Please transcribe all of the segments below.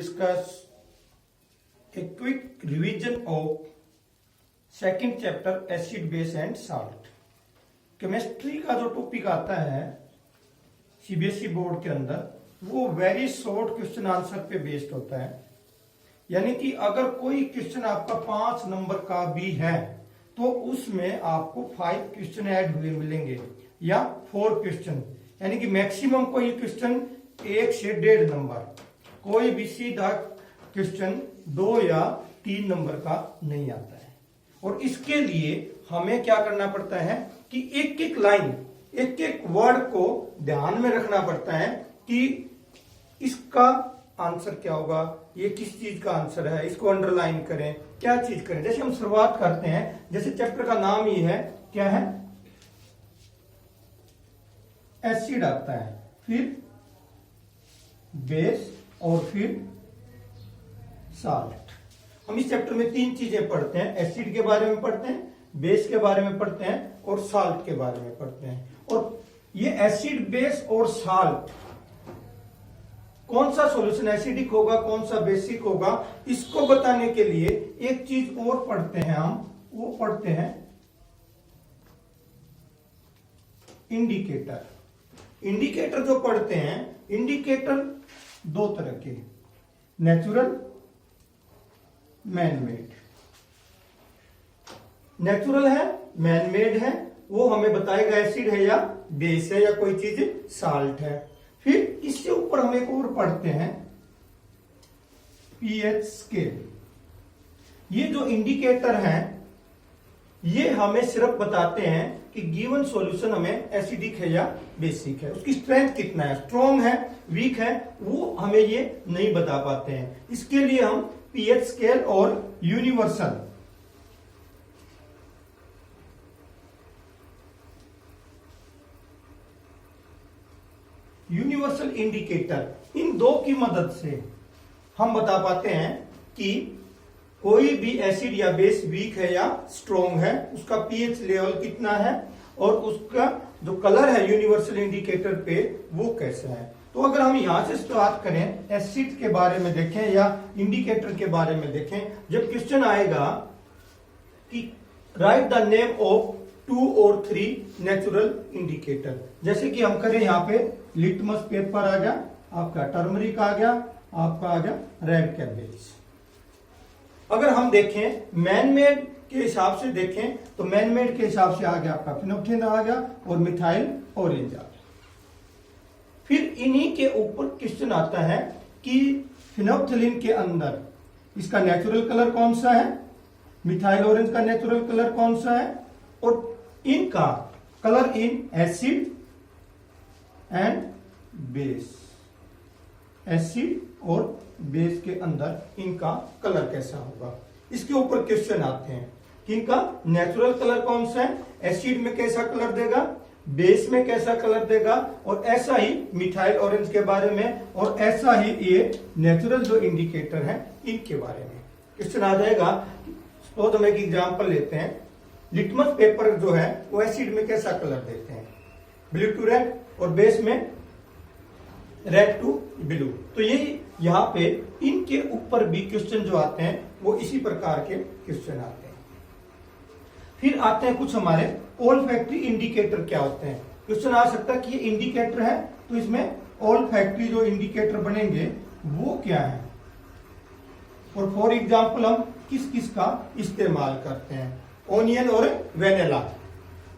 discuss a quick revision of second chapter acid base and salt. Chemistry का जो topic आता है CBSE board के अंदर वो वेरी शॉर्ट क्वेश्चन आंसर पे बेस्ड होता है। यानी कि अगर कोई क्वेश्चन आपका 5 नंबर का भी है तो उसमें आपको 5 क्वेश्चन ऐड हुए मिलेंगे या 4 क्वेश्चन, यानी कि मैक्सिमम कोई क्वेश्चन 1 से 1.5 नंबर, कोई भी सीधा क्वेश्चन 2 या 3 नंबर का नहीं आता है। और इसके लिए हमें क्या करना पड़ता है कि एक एक लाइन, एक एक वर्ड को ध्यान में रखना पड़ता है कि इसका आंसर क्या होगा, ये किस चीज का आंसर है, इसको अंडरलाइन करें, क्या चीज करें। जैसे हम शुरुआत करते हैं, जैसे चैप्टर का नाम ही है, क्या है, एसिड आता है, फिर बेस और फिर साल्ट। हम इस चैप्टर में 3 चीजें पढ़ते हैं, एसिड के बारे में पढ़ते हैं, बेस के बारे में पढ़ते हैं और साल्ट के बारे में पढ़ते हैं। और ये एसिड, बेस और साल्ट, कौन सा सॉल्यूशन एसिडिक होगा, कौन सा बेसिक होगा, इसको बताने के लिए एक चीज और पढ़ते हैं हम, वो पढ़ते हैं इंडिकेटर। इंडिकेटर जो पढ़ते हैं, इंडिकेटर 2 तरह के, नेचुरल, मैनमेड। नेचुरल है, मैनमेड है, वो हमें बताएगा एसिड है या बेस है या कोई चीज साल्ट है। फिर इससे ऊपर हम एक और पढ़ते हैं पीएच स्केल। ये जो इंडिकेटर हैं ये हमें सिर्फ बताते हैं कि गिवन सॉल्यूशन हमें एसिडिक है या बेसिक है, उसकी स्ट्रेंथ कितना है, स्ट्रॉन्ग है, वीक है, वो हमें ये नहीं बता पाते हैं। इसके लिए हम पीएच स्केल और यूनिवर्सल इंडिकेटर, इन 2 की मदद से हम बता पाते हैं कि कोई भी एसिड या बेस वीक है या स्ट्रॉन्ग है, उसका पीएच लेवल कितना है और उसका जो कलर है यूनिवर्सल इंडिकेटर पे वो कैसा है। तो अगर हम यहां से स्टार्ट करें, एसिड के बारे में देखें या इंडिकेटर के बारे में देखें, जब क्वेश्चन आएगा कि राइट द नेम ऑफ 2 और 3 नेचुरल इंडिकेटर, जैसे कि हम करें यहाँ पे लिटमस पेपर आ गया, आपका टर्मरिक आ गया, आपका आ गया रेड कैबेज। अगर हम देखें मैनमेड के हिसाब से देखें तो मैनमेड के हिसाब से आ गया आपका फिनोप्थेन आ गया और मिथाइल ऑरेंज आ गया। फिर इन्हीं के ऊपर क्वेश्चन आता है कि फिनोप्थेलिन के अंदर इसका नेचुरल कलर कौन सा है, मिथाइल ऑरेंज का नेचुरल कलर कौन सा है, और इनका colour in acid and base, acid और बेस के अंदर इनका कलर कैसा होगा। इसके ऊपर क्वेश्चन आते हैं कि इनका नेचुरल कलर कौन सा है, एसिड में कैसा कलर देगा, बेस में कैसा कलर देगा, और ऐसा ही मिथाइल ऑरेंज के बारे में, और ऐसा ही ये नेचुरल जो इंडिकेटर है इनके बारे में क्वेश्चन आ जाएगा। तो हम एक एग्जांपल लेते हैं, लिटमस पेपर जो है वो एसिड में कैसा कलर देते हैं, ब्लू टू रेड, और बेस में रेड टू ब्लू। तो ये यहाँ पे इनके ऊपर भी क्वेश्चन जो आते हैं वो इसी प्रकार के क्वेश्चन आते हैं। फिर आते हैं कुछ हमारे ओल्फैक्टरी इंडिकेटर क्या होते हैं। क्वेश्चन आ सकता है कि ये इंडिकेटर है तो इसमें ओल्फैक्टरी जो इंडिकेटर बनेंगे वो क्या है, और फॉर एग्जाम्पल हम किस किस का इस्तेमाल करते हैं, ओनियन और वेनिला,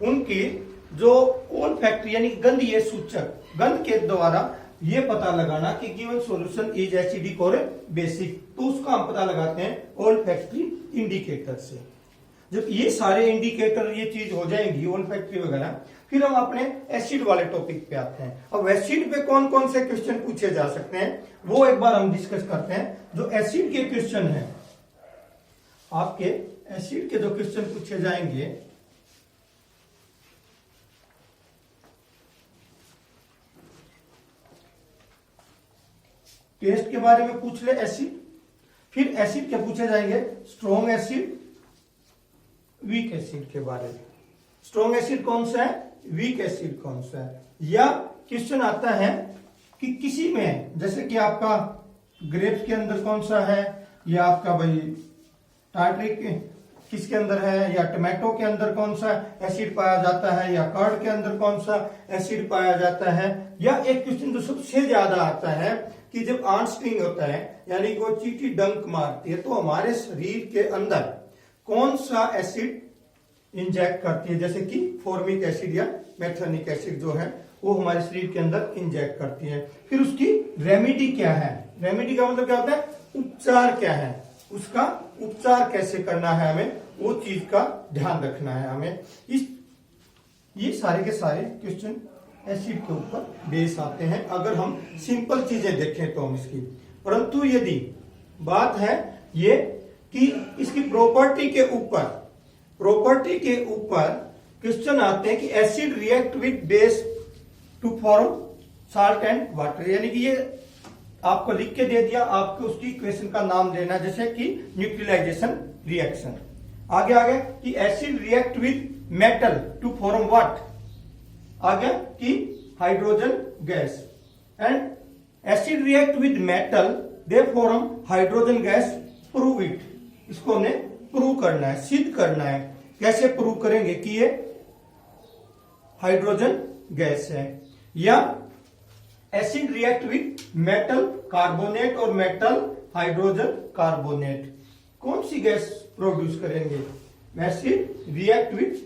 उनकी जो ओल्फैक्टरी यानी गंधीय सूचक, गंध के द्वारा ये पता लगाना कि गिवन सॉल्यूशन इज एसिडिक और बेसिक, तो उसका हम पता लगाते हैं ओल्फैक्टरी इंडिकेटर से। जब ये सारे इंडिकेटर ये चीज हो जाएंगी ओल्फैक्टरी वगैरह, फिर हम अपने एसिड वाले टॉपिक पे आते हैं। अब एसिड पे कौन कौन से क्वेश्चन पूछे जा सकते हैं वो एक बार हम डिस्कस करते हैं। जो एसिड के क्वेश्चन है, आपके एसिड के जो क्वेश्चन पूछे जाएंगे, टेस्ट के बारे में पूछ ले एसिड, फिर एसिड के पूछे जाएंगे स्ट्रॉन्ग एसिड, वीक एसिड के बारे में, स्ट्रॉन्ग एसिड कौन सा है, वीक एसिड कौन सा है। या क्वेश्चन आता है कि किसी में, जैसे कि आपका ग्रेप्स के अंदर कौन सा है, या आपका भाई टार्ट्रिक किसके अंदर है, या टमाटो के अंदर कौन सा एसिड पाया जाता है, या कर्ड के अंदर कौन सा एसिड पाया जाता है। या एक क्वेश्चन जो सबसे ज्यादा आता है कि जब आंट स्टिंग होता है, यानी कि वो चींटी डंक मारती है, तो हमारे शरीर के अंदर कौन सा एसिड इंजेक्ट करती है, जैसे कि फॉर्मिक एसिड या मेथनिक एसिड जो है वो हमारे शरीर के अंदर इंजेक्ट करती है। फिर उसकी रेमेडी क्या है, रेमेडी का मतलब क्या होता है, उपचार क्या है, उसका उपचार कैसे करना है, हमें वो चीज का ध्यान रखना है हमें। ये सारे के सारे क्वेश्चन एसिड के ऊपर बेस आते हैं अगर हम सिंपल चीजें देखें तो हम इसकी। परंतु यदि बात है ये कि इसकी प्रॉपर्टी के ऊपर क्वेश्चन आते हैं कि acid react with base to form salt and water, यानी कि ये आपको लिख के दे दिया, आपको उसकी इक्वेशन का नाम देना, जैसे कि न्यूट्रलाइजेशन रिएक्शन। आगे कि acid react with metal to form what, आगे कि hydrogen gas, and acid react with metal they form hydrogen gas, prove it. इसको हमने प्रूव करना है, सिद्ध करना है। कैसे प्रूव करेंगे कि ये हाइड्रोजन गैस है। या acid react with metal carbonate और मेटल हाइड्रोजन कार्बोनेट, कौन सी गैस प्रोड्यूस करेंगे, acid react with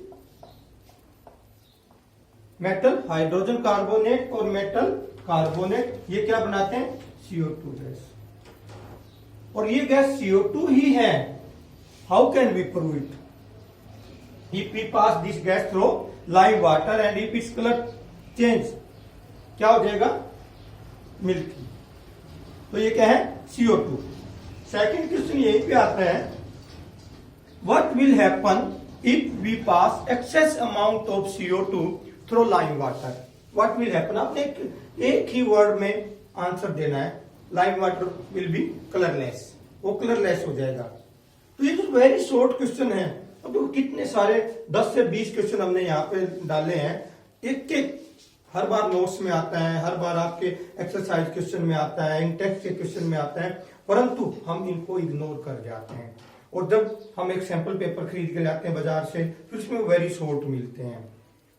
metal hydrogen carbonate और मेटल कार्बोनेट, ये क्या बनाते हैं, CO2 गैस। और ये गैस CO2 ही है। How can we prove it, if we pass this gas through lime water and if its colour change, क्या हो जाएगा, मिल्की। तो ये क्या है, CO2। सेकंड क्वेश्चन यहीं पे आता है, what will happen if we pass excess amount of CO2 through lime water, what will happen. आपने एक ही वर्ड में आंसर देना है, lime water will be colourless, वो कलरलेस हो जाएगा। तो ये जो वेरी शॉर्ट क्वेश्चन है, अब तो कितने सारे 10 से 20 क्वेश्चन हमने यहाँ पे डाले हैं, एक एक हर बार नोट्स में आता है, हर बार आपके एक्सरसाइज क्वेश्चन में आता है, इन टेक्स्ट के क्वेश्चन में आता है, परंतु हम इनको इग्नोर कर जाते हैं। और जब हम एक सैंपल पेपर खरीद के लाते हैं बाजार से, फिर उसमें वेरी शॉर्ट मिलते हैं।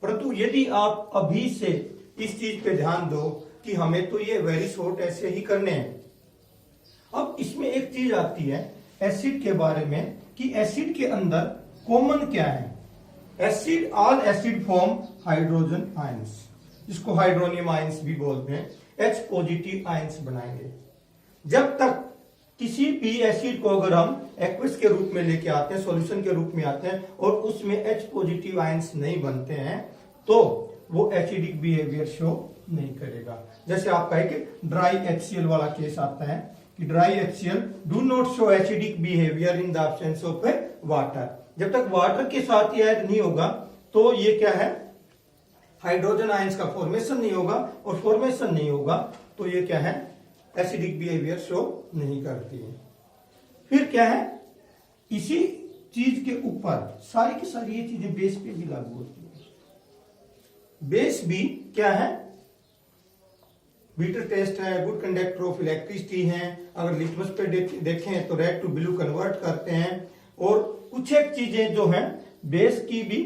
परंतु यदि आप अभी से इस चीज पे ध्यान दो कि हमें तो ये वेरी शॉर्ट ऐसे ही करने हैं। अब इसमें एक चीज आती है एसिड के बारे में कि एसिड के अंदर कॉमन क्या है। Acid, all acid form hydrogen ions, जिसको हाइड्रोनियम आयंस भी बोलते हैं, H पॉजिटिव आयंस बनाएंगे। जब तक किसी भी एसिड को अगर हम एक्वस के रूप में लेके आते हैं, सॉल्यूशन के रूप में आते हैं, और उसमें H पॉजिटिव आयंस नहीं बनते हैं, तो वो एसिडिक बिहेवियर शो नहीं करेगा। जैसे आप कहे कि ड्राई HCl वाला केस आता है कि dry HCl do not show acidic behaviour in the absence of water. जब तक वाटर के साथ ये ऐड नहीं होगा तो ये क्या है, हाइड्रोजन आयंस का फॉर्मेशन नहीं होगा, और फॉर्मेशन नहीं होगा तो ये क्या है, एसिडिक बिहेवियर शो नहीं करती है। फिर क्या है, इसी चीज के ऊपर सारी की सारी ये चीजें बेस पे भी लागू होती है। बेस भी क्या है, बीटर टेस्ट है, गुड कंडक्टर ऑफ इलेक्ट्रिसिटी है, अगर लिटमस पे देखें तो रेड टू ब्लू कन्वर्ट करते हैं। और कुछ एक चीजें जो हैं बेस की भी,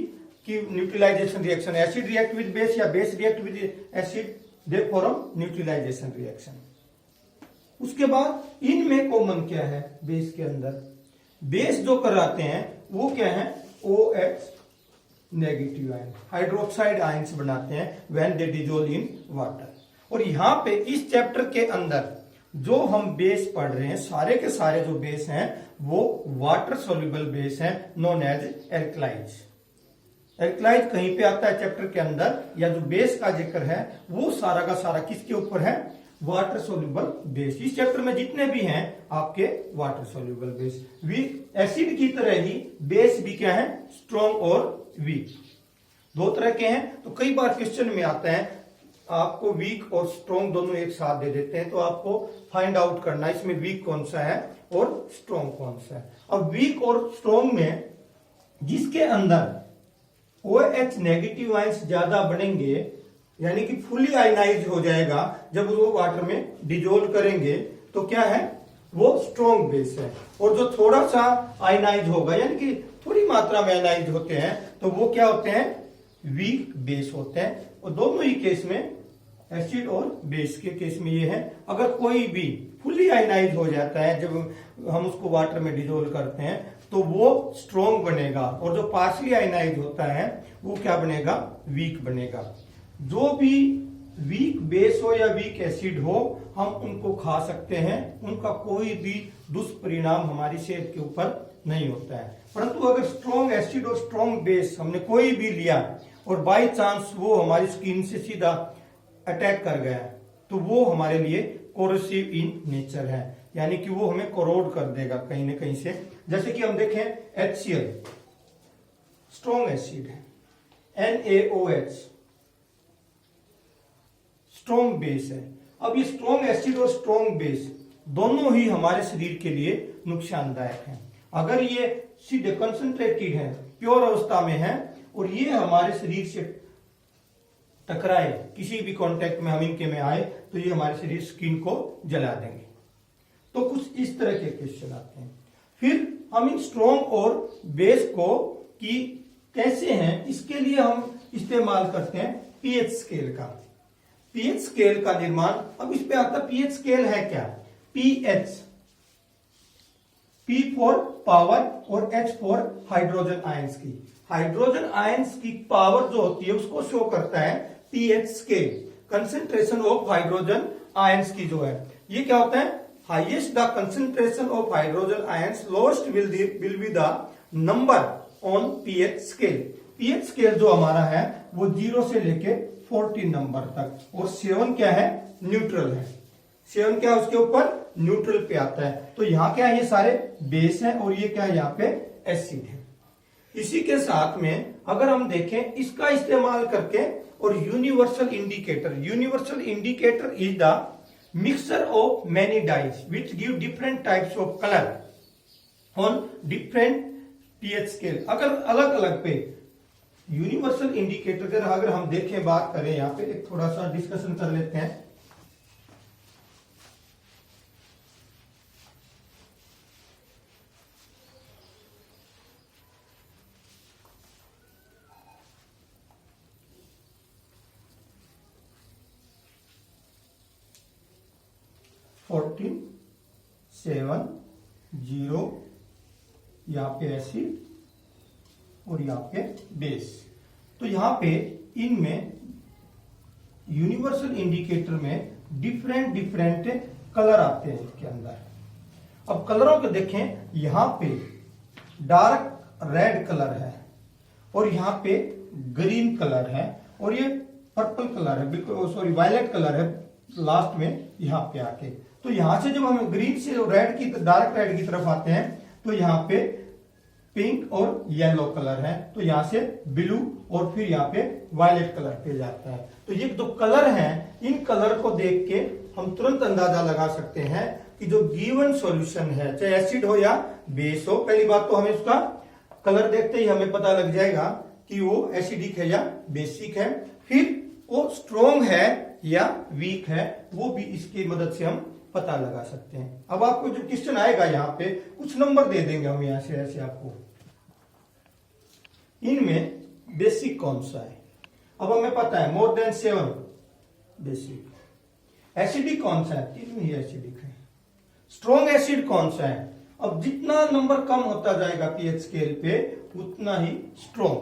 कि neutralization reaction, acid react with base या base react with acid, they form neutralization reaction. उसके बाद इनमें कॉमन क्या है, बेस के अंदर बेस जो कराते हैं वो क्या है, OH negative ion, hydroxide ions बनाते हैं when they dissolve in water. और यहां पे इस चैप्टर के अंदर जो हम बेस पढ़ रहे हैं, सारे के सारे जो बेस हैं वो वाटर सोल्यूबल बेस हैं, नोन एज एल्कलाइज। एल्कलाइज कहीं पे आता है चैप्टर के अंदर, या जो बेस का जिक्र है वो सारा का सारा किसके ऊपर है, वाटर सोल्यूबल बेस। इस चैप्टर में जितने भी हैं आपके water soluble base. Weak acid की तरह ही बेस भी क्या है, स्ट्रॉन्ग और वीक, दो तरह के हैं। तो कई बार क्वेश्चन में आता है आपको वीक और स्ट्रॉन्ग दोनों एक साथ दे देते हैं, तो आपको फाइंड आउट करना है इसमें वीक कौन सा है और स्ट्रॉन्ग कौन सा है। अब वीक और स्ट्रॉन्ग में जिसके अंदर OH नेगेटिव आयंस ज्यादा बनेंगे, यानी कि फुली आयनाइज हो जाएगा जब वो वाटर में डिजोल्व करेंगे, तो क्या है, वो स्ट्रॉन्ग बेस है। और जो थोड़ा सा आयनाइज होगा, यानी कि थोड़ी मात्रा में आयनाइज होते हैं, तो वो क्या होते हैं, वीक बेस होते हैं। और दोनों ही केस में, एसिड और बेस के केस में ये है, अगर कोई भी फुली आयनाइज हो जाता है, जब हम उसको वाटर में डिजोल्व करते हैं, तो वो स्ट्रॉन्ग बनेगा, और जो पार्शली आयनाइज होता है वो क्या बनेगा, वीक बनेगा। जो भी वीक बेस हो या वीक एसिड हो, हम उनको खा सकते हैं, उनका कोई भी दुष्परिणाम हमारी सेहत के ऊपर नहीं होता है। परंतु अगर स्ट्रॉन्ग एसिड और स्ट्रॉन्ग बेस हमने कोई भी लिया और बाय चांस वो हमारी स्किन से सीधा अटैक कर गया, तो वो हमारे लिए कोरोसिव इन नेचर है, यानी कि वो हमें कोरोड कर देगा कहीं ना कहीं से। जैसे कि हम देखें HCl स्ट्रॉन्ग एसिड है, NaOH स्ट्रॉन्ग बेस है। अब ये स्ट्रॉन्ग एसिड और स्ट्रॉन्ग बेस दोनों ही हमारे शरीर के लिए नुकसानदायक हैं। अगर ये सीधे कंसंट्रेटेड है, प्योर अवस्था में है, और ये हमारे शरीर से टकराए, किसी भी कांटेक्ट में हम इनके में आए, तो ये हमारे शरीर स्किन को जला देंगे। तो कुछ इस तरह के क्वेश्चन आते हैं। फिर हम इन स्ट्रॉन्ग और बेस को कि कैसे हैं, इसके लिए हम इस्तेमाल करते हैं पीएच स्केल का। पीएच स्केल का निर्माण, अब इस पे आता पीएच स्केल है क्या, पीएच, पी फॉर पावर और एच फॉर हाइड्रोजन आयंस की। हाइड्रोजन आयंस की पावर जो होती है उसको शो करता है pH scale, concentration of hydrogen ions की जो है। ये क्या होता है, highest the concentration of hydrogen ions, lowest will be the number on pH scale. PH scale जो हमारा है वो 0 से लेके 14 नंबर तक, और 7 क्या है, न्यूट्रल है। 7 क्या है, उसके ऊपर न्यूट्रल पे आता है। तो यहाँ क्या है, ये सारे बेस है, और ये क्या है, यहाँ पे एसिड है। इसी के साथ में अगर हम देखें इसका इस्तेमाल करके, और universal indicator is the mixture of many dyes which give different types of colour on different pH scale. अगर अलग अलग पे यूनिवर्सल इंडिकेटर अगर हम देखें, बात करें, यहाँ पे एक थोड़ा सा डिस्कशन कर लेते हैं। फोर्टीन 7 0, यहाँ पे एसिड और यहाँ पे बेस। तो यहाँ पे इनमें यूनिवर्सल इंडिकेटर में डिफरेंट कलर आते हैं इसके अंदर। अब कलरों को देखें, यहाँ पे डार्क रेड कलर है, और यहाँ पे ग्रीन कलर है, और ये पर्पल कलर है, बिल्कुल सॉरी वायलेट कलर है लास्ट में यहाँ पे आके। तो यहां से जब हम ग्रीन से रेड की, डार्क रेड की तरफ आते हैं, तो यहाँ पे पिंक और येलो कलर है, तो यहां से ब्लू, और फिर यहाँ पे वायलेट कलर पे जाता है। तो ये जो कलर हैं, इन कलर को देख के हम तुरंत अंदाजा लगा सकते हैं कि जो गिवन सॉल्यूशन है, चाहे एसिड हो या बेस हो, पहली बात तो हमें उसका कलर देखते ही हमें पता लग जाएगा कि वो एसिडिक है या बेसिक है। फिर वो स्ट्रॉन्ग है या वीक है, वो भी इसकी मदद से हम पता लगा सकते हैं। अब आपको जो क्वेश्चन आएगा, यहाँ पे कुछ नंबर दे देंगे हम यहां से ऐसे आपको, इनमें बेसिक कौन सा है। अब हमें पता है मोर देन 7 बेसिक। एसिडिक कौन सा है, 3 ही एसिडिक है। स्ट्रॉन्ग एसिड कौन सा है, अब जितना नंबर कम होता जाएगा पीएच स्केल पे, उतना ही स्ट्रॉन्ग।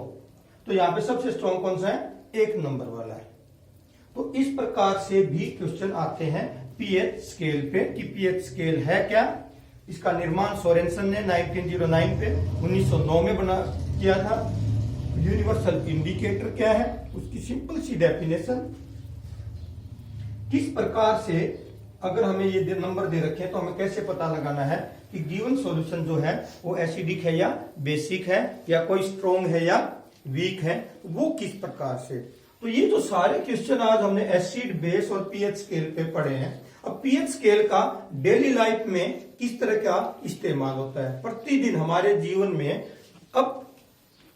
तो यहाँ पे सबसे स्ट्रॉन्ग कौन सा है, 1 नंबर वाला है। तो इस प्रकार से भी क्वेश्चन आते हैं पीएच स्केल पे कि पीएच स्केल है क्या। इसका निर्माण सोरेनसन ने 1909 पे 1909 में बना किया था। यूनिवर्सल इंडिकेटर क्या है, उसकी सिंपल सी डेफिनेशन, किस प्रकार से अगर हमें ये नंबर दे रखे हैं तो हमें कैसे पता लगाना है कि गिवन सॉल्यूशन जो है वो एसिडिक है या बेसिक है, या कोई स्ट्रॉन्ग है या वीक है, वो किस प्रकार से। तो ये जो सारे क्वेश्चन आज हमने एसिड, बेस और पीएच स्केल पे पढ़े हैं। अब पीएच स्केल का डेली लाइफ में किस तरह का इस्तेमाल होता है प्रतिदिन हमारे जीवन में। अब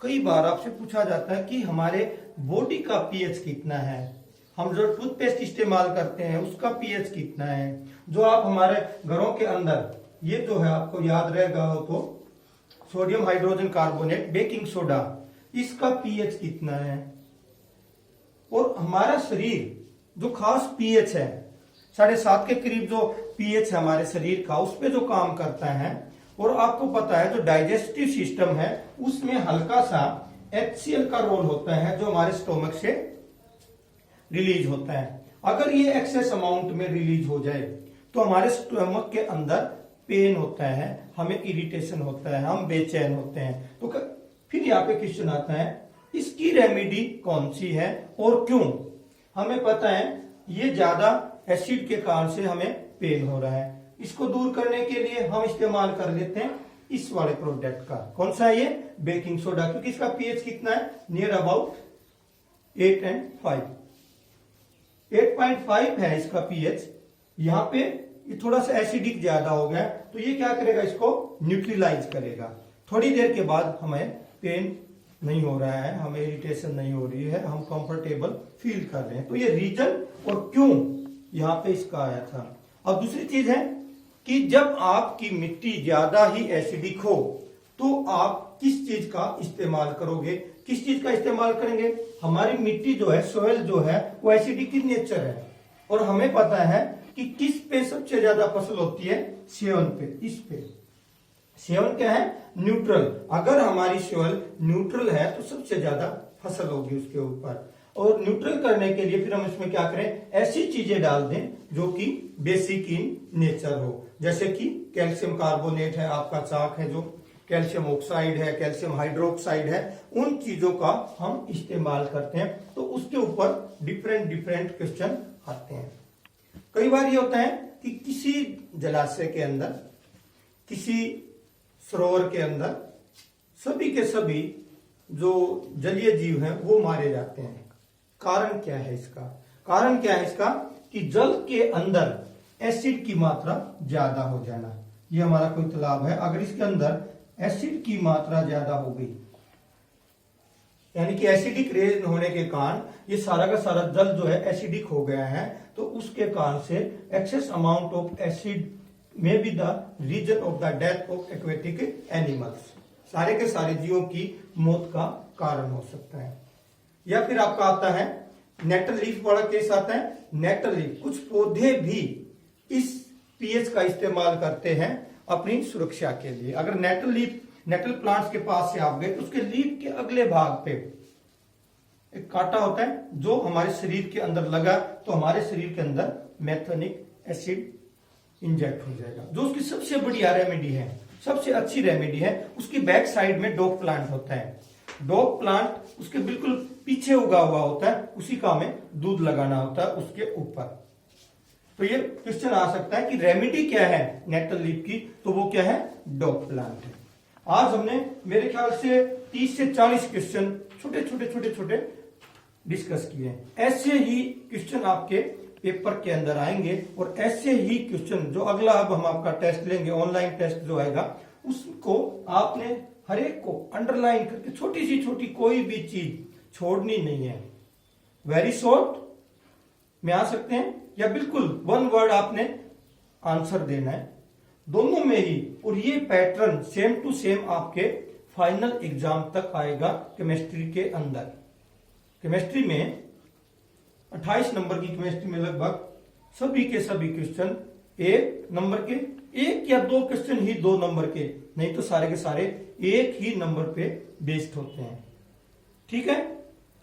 कई बार आपसे पूछा जाता है कि हमारे बॉडी का पीएच कितना है, हम जो टूथपेस्ट इस्तेमाल करते हैं उसका पीएच कितना है, जो आप हमारे घरों के अंदर ये जो है आपको याद रहेगा हो तो sodium hydrogen carbonate baking soda, इसका पीएच कितना है। और हमारा शरीर जो खास पीएच है 7.5 के करीब जो पीएच है हमारे शरीर का, उस पे जो काम करता है। और आपको पता है जो डाइजेस्टिव सिस्टम है उसमें हल्का सा HCl का रोल होता है जो हमारे स्टोमक से रिलीज होता है। अगर ये एक्सेस अमाउंट में रिलीज हो जाए तो हमारे स्टोमक के अंदर पेन होता है, हमें इरिटेशन होता है, हम बेचैन होते हैं। तो फिर यहाँ पे क्वेश्चन आता है इसकी रेमेडी कौन सी है और क्यों। हमें पता है ये ज्यादा एसिड के कारण से हमें पेन हो रहा है, इसको दूर करने के लिए हम इस्तेमाल कर लेते हैं इस वाले प्रोडक्ट का। कौन सा है ये, बेकिंग सोडा, क्योंकि इसका पीएच कितना है, नियर अबाउट 8 and 5, 8.5 है इसका पीएच। यहाँ पे ये थोड़ा सा एसिडिक ज्यादा हो गया तो ये क्या करेगा, इसको न्यूट्रलाइज करेगा। थोड़ी देर के बाद हमें पेन नहीं हो रहा है, हमें इरिटेशन नहीं हो रही है, हम कंफर्टेबल फील कर रहे हैं। तो ये रीजन और क्यों यहाँ पे इसका आया था। अब दूसरी चीज है कि जब आपकी मिट्टी ज्यादा ही एसिडिक हो तो आप किस चीज का इस्तेमाल करोगे, किस चीज का इस्तेमाल करेंगे। हमारी मिट्टी जो है, सोयल जो है वो एसिडिक इन नेचर है और हमें पता है कि किस पे सबसे ज्यादा फसल होती है, सेवन पे, इस पे। सेवन क्या है, न्यूट्रल। अगर हमारी सोयल न्यूट्रल है तो सबसे ज्यादा फसल होगी उसके ऊपर। और न्यूट्रल करने के लिए फिर हम इसमें क्या करें, ऐसी चीजें डाल दें जो कि बेसिक इन नेचर हो, जैसे कि कैल्शियम कार्बोनेट है, आपका चाक है, जो कैल्शियम ऑक्साइड है, कैल्शियम हाइड्रोक्साइड है, उन चीजों का हम इस्तेमाल करते हैं। तो उसके ऊपर डिफरेंट डिफरेंट क्वेश्चन आते हैं। कई बार ये होता है कि किसी जलाशय के अंदर, किसी सरोवर के अंदर सभी के सभी जो जलीय जीव हैं वो मारे जाते हैं। कारण क्या है इसका, कारण क्या है इसका कि जल के अंदर एसिड की मात्रा ज्यादा हो जाना। ये हमारा कोई तालाब है, अगर इसके अंदर एसिड की मात्रा ज्यादा हो गई, यानी कि एसिडिक रेज होने के कारण ये सारा का सारा जल जो है एसिडिक हो गया है, तो उसके कारण से एक्सेस अमाउंट ऑफ एसिड में be the reason of the death of aquatic animals, सारे के सारे जीवों की मौत का कारण हो सकता है। या फिर आपका आता है नेटल लीफ वाला केस आता है। नेटल लीफ, कुछ पौधे भी इस पीएच का इस्तेमाल करते हैं अपनी सुरक्षा के लिए। अगर नेटल लीफ, नेटल प्लांट्स के पास से आप गए तो उसके लीफ के अगले भाग पे एक कांटा होता है जो हमारे शरीर के अंदर लगा तो हमारे शरीर के अंदर मेथोनिक एसिड इंजेक्ट हो जाएगा, जो उसकी सबसे बढ़िया रेमेडी है, सबसे अच्छी रेमेडी है। उसकी बैक साइड में डॉग प्लांट होता है, डॉग प्लांट उसके बिल्कुल पीछे उगा हुआ होता है, उसी का हमें दूध लगाना होता है उसके ऊपर। तो ये क्वेश्चन आ सकता है कि रेमेडी क्या है नेटल लीफ की, तो वो क्या है, डॉग प्लांट है। आज हमने मेरे ख्याल से 30 से 40 क्वेश्चन छोटे छोटे छोटे छोटे डिस्कस किए हैं। ऐसे ही क्वेश्चन आपके पेपर के अंदर आएंगे और ऐसे ही क्वेश्चन जो अगला अब हम आपका टेस्ट लेंगे, ऑनलाइन टेस्ट जो आएगा, उसको आपने हर एक को अंडरलाइन करके छोटी सी छोटी कोई भी चीज छोड़नी नहीं है। वेरी शॉर्ट में आ सकते हैं या बिल्कुल वन वर्ड आपने आंसर देना है, दोनों में ही। और ये पैटर्न सेम टू सेम आपके फाइनल एग्जाम तक आएगा केमिस्ट्री के अंदर। केमिस्ट्री में 28 नंबर की केमिस्ट्री में लगभग सभी के सभी क्वेश्चन 1 नंबर के, 1 या 2 क्वेश्चन ही 2 नंबर के, नहीं तो सारे के सारे 1 ही नंबर पे बेस्ड होते हैं। ठीक है,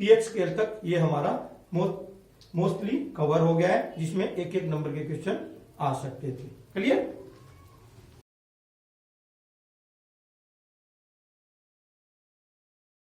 पीएच स्केल तक ये हमारा मोस्टली कवर हो गया है, जिसमें 1-1 नंबर के क्वेश्चन आ सकते थे। क्लियर।